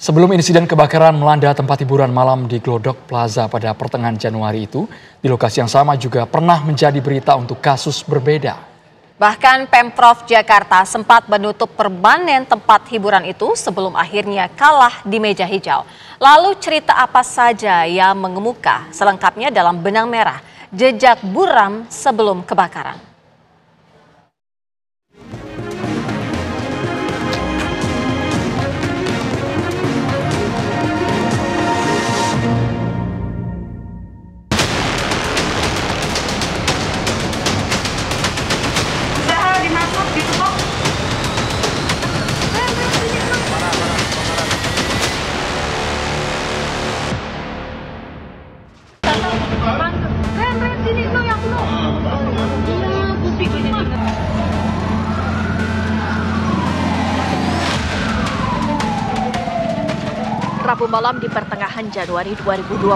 Sebelum insiden kebakaran melanda tempat hiburan malam di Glodok Plaza pada pertengahan Januari itu, di lokasi yang sama juga pernah menjadi berita untuk kasus berbeda. Bahkan Pemprov Jakarta sempat menutup permanen tempat hiburan itu sebelum akhirnya kalah di meja hijau. Lalu cerita apa saja yang mengemuka selengkapnya dalam Benang Merah, Jejak Buram sebelum kebakaran. Rabu malam di pertengahan Januari 2025,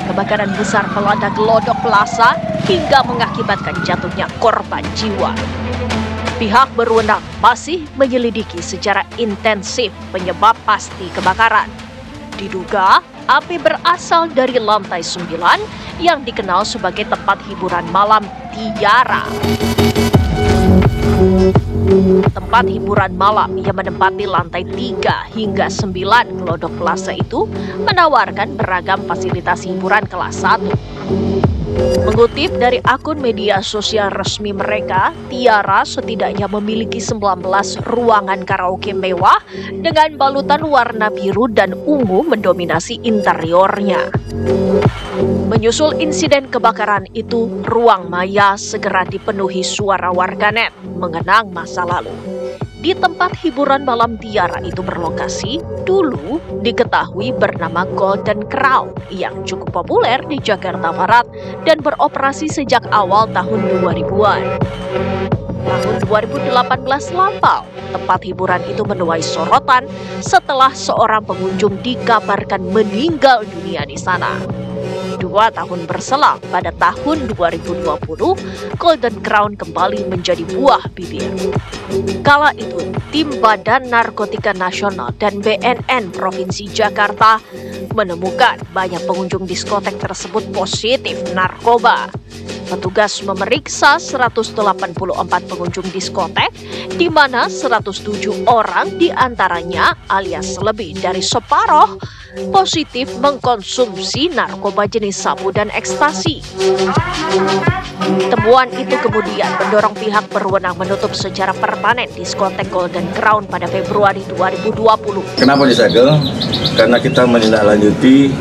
kebakaran besar melanda Glodok Plaza hingga mengakibatkan jatuhnya korban jiwa. Pihak berwenang masih menyelidiki secara intensif penyebab pasti kebakaran. Diduga api berasal dari lantai 9 yang dikenal sebagai tempat hiburan malam Tiara. Tempat hiburan malam yang menempati lantai 3 hingga 9 Glodok Plaza itu menawarkan beragam fasilitas hiburan kelas 1. Mengutip dari akun media sosial resmi mereka, Tiara setidaknya memiliki 19 ruangan karaoke mewah dengan balutan warna biru dan ungu mendominasi interiornya. Menyusul insiden kebakaran itu, ruang maya segera dipenuhi suara warganet mengenang masa lalu. Di tempat hiburan malam Tiara itu berlokasi, dulu diketahui bernama Golden Crown yang cukup populer di Jakarta Barat dan beroperasi sejak awal tahun 2000-an. Tahun 2018 lampau, tempat hiburan itu menuai sorotan setelah seorang pengunjung dikabarkan meninggal dunia di sana. 2 tahun berselang, pada tahun 2020, Golden Crown kembali menjadi buah bibir. Kala itu, tim Badan Narkotika Nasional dan BNN Provinsi Jakarta menemukan banyak pengunjung diskotek tersebut positif narkoba. Petugas memeriksa 184 pengunjung diskotek, di mana 107 orang diantaranya alias lebih dari separuh positif mengkonsumsi narkoba jenis sabu dan ekstasi. Temuan itu kemudian mendorong pihak berwenang menutup secara permanen diskotek Golden Crown pada Februari 2020. Kenapa disegel? Karena kita menindaklanjuti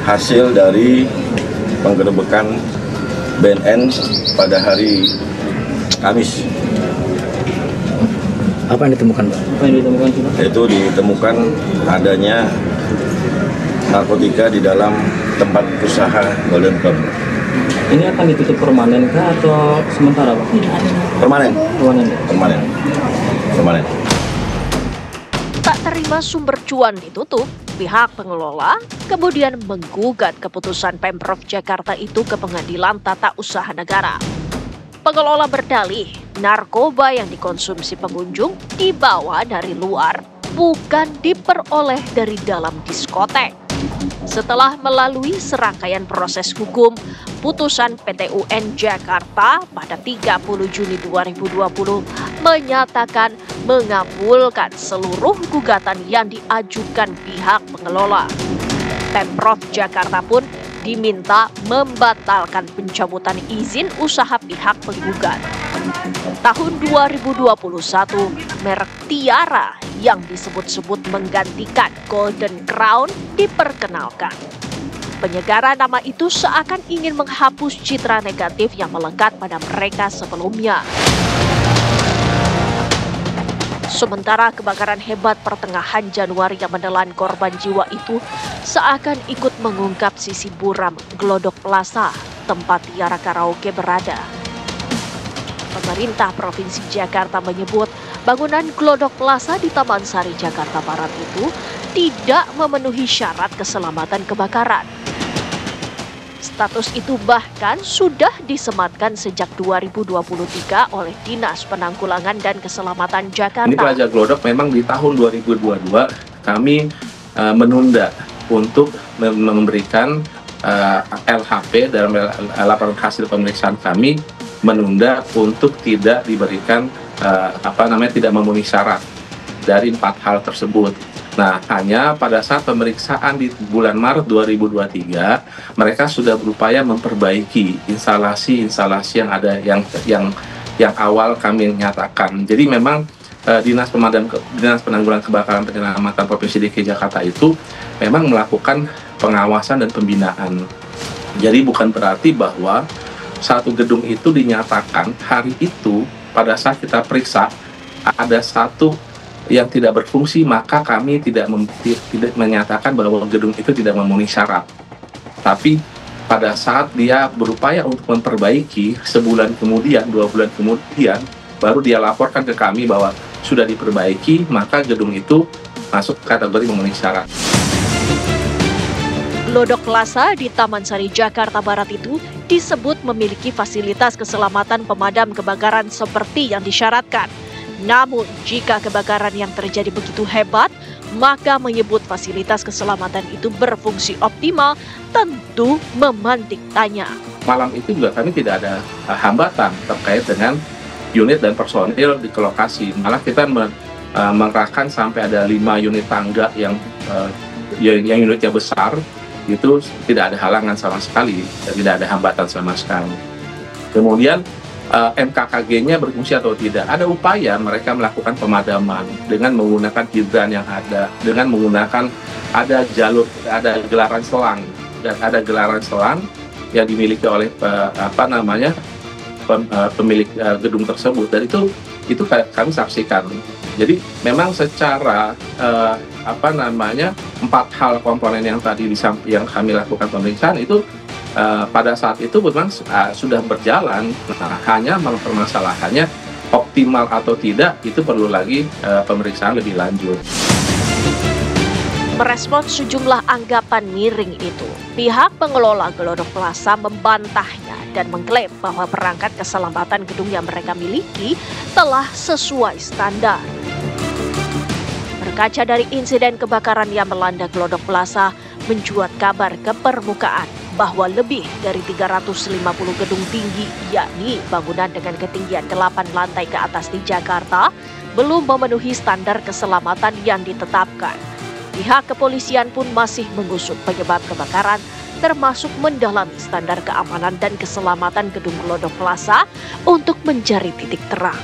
hasil dari penggerebekan BNN pada hari Kamis. Apa yang ditemukan, Pak? Itu ditemukan adanya narkotika di dalam tempat usaha Golden Crown. Ini akan ditutup permanen kah atau sementara, Pak? Permanen. Tak terima sumber cuan ditutup, pihak pengelola kemudian menggugat keputusan Pemprov Jakarta itu ke Pengadilan Tata Usaha Negara. Pengelola berdalih, narkoba yang dikonsumsi pengunjung dibawa dari luar, bukan diperoleh dari dalam diskotek. Setelah melalui serangkaian proses hukum, putusan PT UN Jakarta pada 30 Juni 2020 menyatakan mengabulkan seluruh gugatan yang diajukan pihak pengelola. Pemprov Jakarta pun diminta membatalkan pencabutan izin usaha pihak penggugat. Tahun 2021, merek Tiara yang disebut-sebut menggantikan Golden Crown diperkenalkan. Penyegaran nama itu seakan ingin menghapus citra negatif yang melekat pada mereka sebelumnya. Sementara kebakaran hebat pertengahan Januari yang menelan korban jiwa itu seakan ikut mengungkap sisi buram Glodok Plaza, tempat Tiara Karaoke berada. Pemerintah Provinsi Jakarta menyebut bangunan Glodok Plaza di Taman Sari, Jakarta Barat itu tidak memenuhi syarat keselamatan kebakaran. Status itu bahkan sudah disematkan sejak 2023 oleh Dinas Penanggulangan dan Keselamatan Jakarta. Ini Plaza Glodok memang di tahun 2022 kami menunda untuk memberikan LHP dalam laporan hasil pemeriksaan kami, menunda untuk tidak diberikan tidak memenuhi syarat dari 4 hal tersebut. Nah, hanya pada saat pemeriksaan di bulan Maret 2023, mereka sudah berupaya memperbaiki instalasi-instalasi yang ada yang awal kami nyatakan. Jadi memang Dinas Penanggulangan Kebakaran Penyelamatan Provinsi DKI Jakarta itu memang melakukan pengawasan dan pembinaan. Jadi bukan berarti bahwa satu gedung itu dinyatakan hari itu pada saat kita periksa ada satu yang tidak berfungsi, maka kami tidak menyatakan bahwa gedung itu tidak memenuhi syarat. Tapi pada saat dia berupaya untuk memperbaiki, sebulan kemudian, 2 bulan kemudian, baru dia laporkan ke kami bahwa sudah diperbaiki, maka gedung itu masuk kategori memenuhi syarat. Glodok Plaza di Taman Sari, Jakarta Barat itu disebut memiliki fasilitas keselamatan pemadam kebakaran seperti yang disyaratkan. Namun, jika kebakaran yang terjadi begitu hebat, maka menyebut fasilitas keselamatan itu berfungsi optimal tentu memantik tanya. Malam itu juga kami tidak ada hambatan terkait dengan unit dan personil di lokasi. Malah kita mengerahkan sampai ada 5 unit tangga yang unitnya besar, itu tidak ada halangan sama sekali, tidak ada hambatan sama sekali. Kemudian MKKG-nya berfungsi atau tidak. Ada upaya mereka melakukan pemadaman dengan menggunakan hidran yang ada, dengan menggunakan ada gelaran selang, dan ada gelaran selang yang dimiliki oleh pemilik gedung tersebut, dan itu kami saksikan. Jadi memang secara 4 hal komponen yang tadi yang kami lakukan pemeriksaan itu pada saat itu memang sudah berjalan. Nah, hanya permasalahannya optimal atau tidak itu perlu lagi pemeriksaan lebih lanjut. Merespons sejumlah anggapan miring itu, pihak pengelola Glodok Plaza membantahnya dan mengklaim bahwa perangkat keselamatan gedung yang mereka miliki telah sesuai standar. Berkaca dari insiden kebakaran yang melanda Glodok Plaza, mencuat kabar ke permukaan bahwa lebih dari 350 gedung tinggi, yakni bangunan dengan ketinggian 8 lantai ke atas di Jakarta, belum memenuhi standar keselamatan yang ditetapkan. Pihak kepolisian pun masih mengusut penyebab kebakaran, termasuk mendalami standar keamanan dan keselamatan gedung Glodok Plaza untuk mencari titik terang.